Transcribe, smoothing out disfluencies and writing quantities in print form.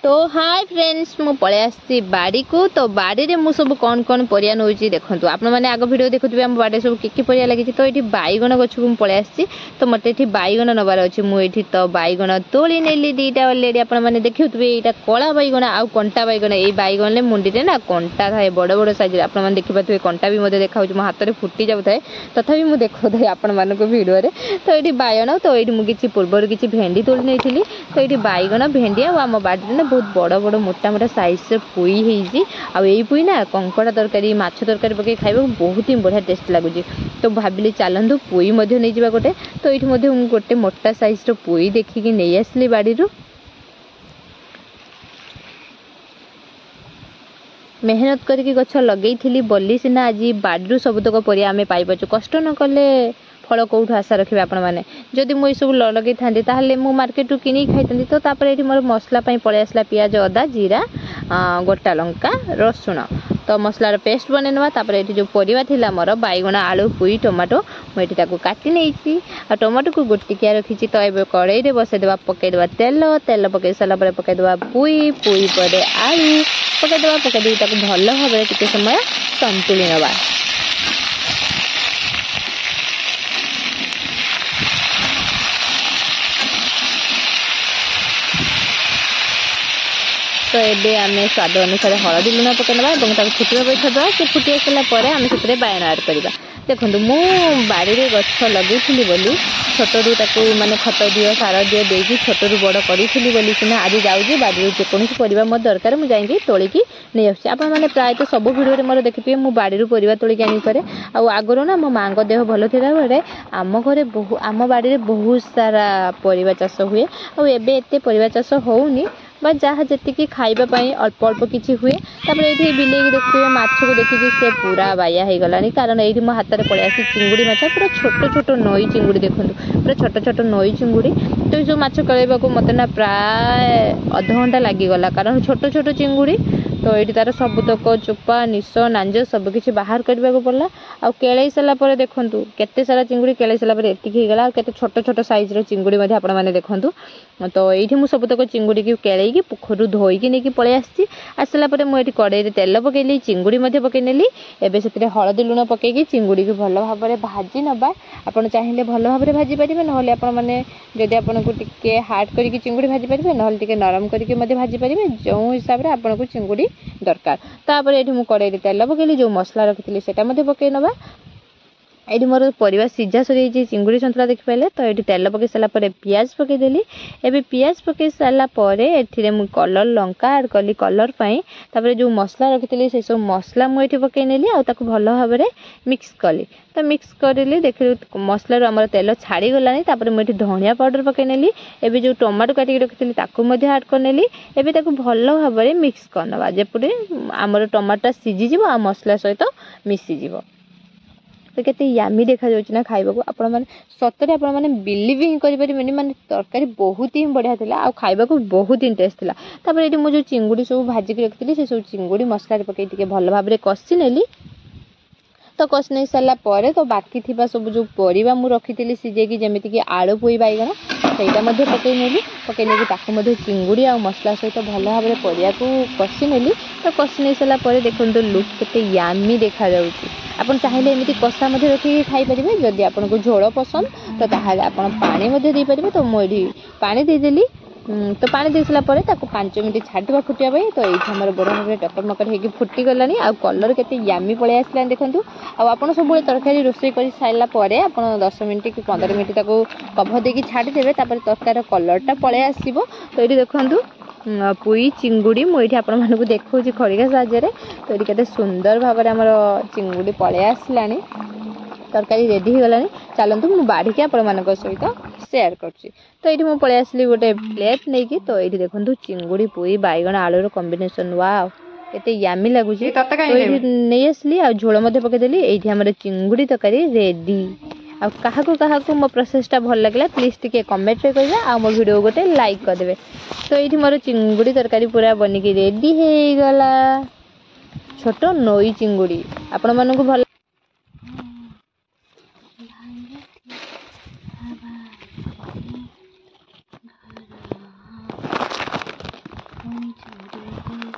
तो hi friends मु पळे आसी बाड़ी को। तो बाड़ी रे मु सब कौन कौन परिया नउची देखंतु आपण माने आगो वीडियो देखुथबे हम बाड़ी सब की परिया लागिची। तो एठी बाईगण गछ को पळे आसी तो मते एठी बाईगण नबार अछि। मु एठी तो बाईगण तोली नेली दीटा ऑलरेडी आपण माने देखुथबे एटा कोळा बाईगण आ कंटा बाईगण। ए बाईगण ले मुंडी रे ना कंटा थाए बड़ बड़ साइज रे आपण माने देखि पाथबे कंटा भी मते देखाउछ मो हाथ रे फुटी जाउ थाए तथापि मु देखो थाए आपण माने को वीडियो रे। तो एठी बाईगण तो एठी मु किछि पूर्वर किछि भेंडी तोली नेथिली। तो एठी बाईगण भेंडी आ हम बाड़ी रे बहुत बड़ बड़ मोटा मोटा साइज से पुई हेजी आ एई पुई ना कंकड़ा तरकारी माछ तरकारी पके खाइबा बहुत ही बढ़िया टेस्ट लागुची। तो भाबिली चलंदु पुई मध्ये नै जिबा गोटे। तो एठी मध्ये हम गोटे मोटा साइज रो पुई देखि कि नै आसली बाड़ी रो। मेहनत करके गछ लगेइथिली बोली सिना आज बाड़ी सबतक परिया आमे पाइ पाछु। कष्ट न कले फल कौठु आशा रखिबे आपण माने। जदि मु सब लगे थांदी ताहले मु मार्केट रु किनी खाइतंदी। तो तापर एठी मोर मसला पई पळे आसला पियाज अदा जीरा गोटा लंका रसुण। तो मसलार पेस्ट बनेनवा। तापर एठी जो परिवा थिला मोर बाईगण आलू पुई टमाटो मु एठी ताको काटी नेइची आ टमाटो को गोटिकिया रखिची। तो एबे कड़ाई रे बसे देबा पके देबा तेल पके साला परे पके देबा पुई परे आलू पके देबा पके देई ताको भलो भाबे टिके समय संतुली नबा। तो ये आम स्वाद अनुसार हलदी लुण पकईना और फुटा पे छदा से फुटी आसला आम से बायन ऐड करवा। देखो मु बाड़ी रे गछ लगे बोली छोटू ताकू माने खत दियो सार दियो देकी छोटू बड़ करी बोली सिना आज जाऊँगी बाड़ी जेकोसी परिवा मत दरकार मुझे जाइए तोलिकी नहीं आसुच्छी। आप मैंने प्रायतः सब भिडियो मोर देखिए मु बाड़ी परिवा तोलिकी आनी करे। आगुरी ना मो माँ देह भल थिला बेले आम घरे आम बाड़ी बहुत सारा परिवा चाष हुए। आबे एते परिवा चाष होउनी बा जहाँ जी खावाई अल्प अल्प किसी हुए। तापर ये बिले देखिए माछ को देखिए से पूरा बाया हो गलानी कारण ये मो हाथ में पड़े आसी चिंगुड़ी माछ पूरा छोट छोट नई चिंगुड़ी देखो पूरा छोट छोट नई चिंगुड़ी। तो ये माछ कलैबा मत ना प्राय अध घंटा लगिगला कारण छोट छोट चिंगुड़ी। तो ये तार सबुतक चोपा निश नांज सबकि बाहर करने को पड़ा। आ केलई सारापर देखूँ केते सारा चिंगुड़ी केलई सारापर एतिक होगा केते छोट छोट साइज रो चिंगुड़ी आपण मैंने देखूँ। तो ये मुझे सबुतक चिंगुड़ी की केलई पोखर धोईकी नहीं पलि आसला मुझे कड़ाई तेल पकईली चिंगुड़ी पकईनेली। एबे से हलदी लुण पकईकी चिंगुड़ी की भल भाव में भाजी नबा। आपड़ चाहिए भल भाव में भाजी पारे ना आपण मैंने जदि आपन को टिके हार्ड करके चिंगुड़ी भाजी पारे ना टिके नरम करके भाजी पारे जो हिसाब से आपन को चिंगुड़ी दरकार। तापर ये मुझे कड़ाई तेल पकईली जो मसला रखी से पकई नबा। ये मोर परिवा सीझा सरी चिंगुड़ी सन्तुला देखिपारे। तो ये तेल पकई सारा पियाज पकईदेली। एबे पियाज पकई सारापर एठिरे मु कलर लंका ऐड कली कलर पाई। तापर जो मसला रखी से सब मसला मुझे पकई नेली आ ताकू भल भाव में मिक्स कली। तो मिक्स करली देख मसलार आमर तेल छाड़ी गलानी। तापर मुझे धनिया पाउडर पकई नेली। एबे जो टमाटो काटिक रखी ताकू ऐड करनेली। एबे ताकू भल भाव में मिक्स करनवा जेपरि आमर टमाटो सीझी आ मसला सहित मिसी जीवो। तो केते यामी देखा जाउछ ना खाइबा को आपण माने सतरे आपण माने बिलीव ही करि परिबेनी माने तरकारी बहुत ही बढ़िया थिला आ खाइबा को बहुत ही टेस्ट थिला। तापर एटी मु जो चिंगुड़ी सब भाजी के रखथिली से सब चिंगुड़ी मसला रे पकई टिके भल भाबरे कसी नेली। तो कसी नै साला परे तो बाकी थिबा सब जो परिवा मु रखिथिली सिजे की जेमिति की आलू पोई बाईगण सेटा मध्ये पकई नेली। पकई नेकी ताकू मध्ये चिंगुड़ी आ मसला सहित भल भाबरे परिया को कसी नेली। तो कसी नै साला परे देखंतु लुक केते यामी देखा जाउछ। आपन चाहिए एमती कषा मध्य रखिक खाई पारे। जदि आपन को झोल पसंद तो ताहले आपन पानी मध्य दे पारे। तो मुझे पानी देदेली। तो पानी दे सारा पर 5 मिनट छाड़ा फुटिया। तो ये आम बड़ भाव टकरमकर होगी फुटी गलानी आ कलर केते यामी पलि आसला देखूँ। आपड़ सब तरकारी रोषे कर सारापर आप 10 मिनट कि 15 मिनट ताको कभर देकी छाड़ीदेवे। तरकार कलरटा पलि आसो। तो ये देखूँ पुई चिंगुड़ी मुझे आपण मानक देखा खड़िका साहाଯ୍य। तो ये केते सुंदर भाव में आमर चिंगुड़ी पलि आसलानी तरकारी रेडी हो गलानी। चलतु मु बाढ़ के आपण मान सहित शेयर करछि। तो ये मुझे पलि आसली गोटे प्लेट नहीं कि। तो ये देखो चिंगुड़ी पुई बाईगण आलूर कॉम्बिनेशन वाओ केते यामी लगुच। तो नहीं आसली आ झोल पकईदेली। ये आम चिंगुड़ी तरकारी रेडी। आ क्या मो प्रोसेसटा भल लगे प्लीज टिके कमेंट रे कहिबा आ मो वीडियो गोटे लाइक कर देबे। तो ये मोर चिंगुड़ी तरकारी पूरा बनिकी रेडी हो गला। छोट नई चिंगुड़ी आपण मानकु भल चोरी है।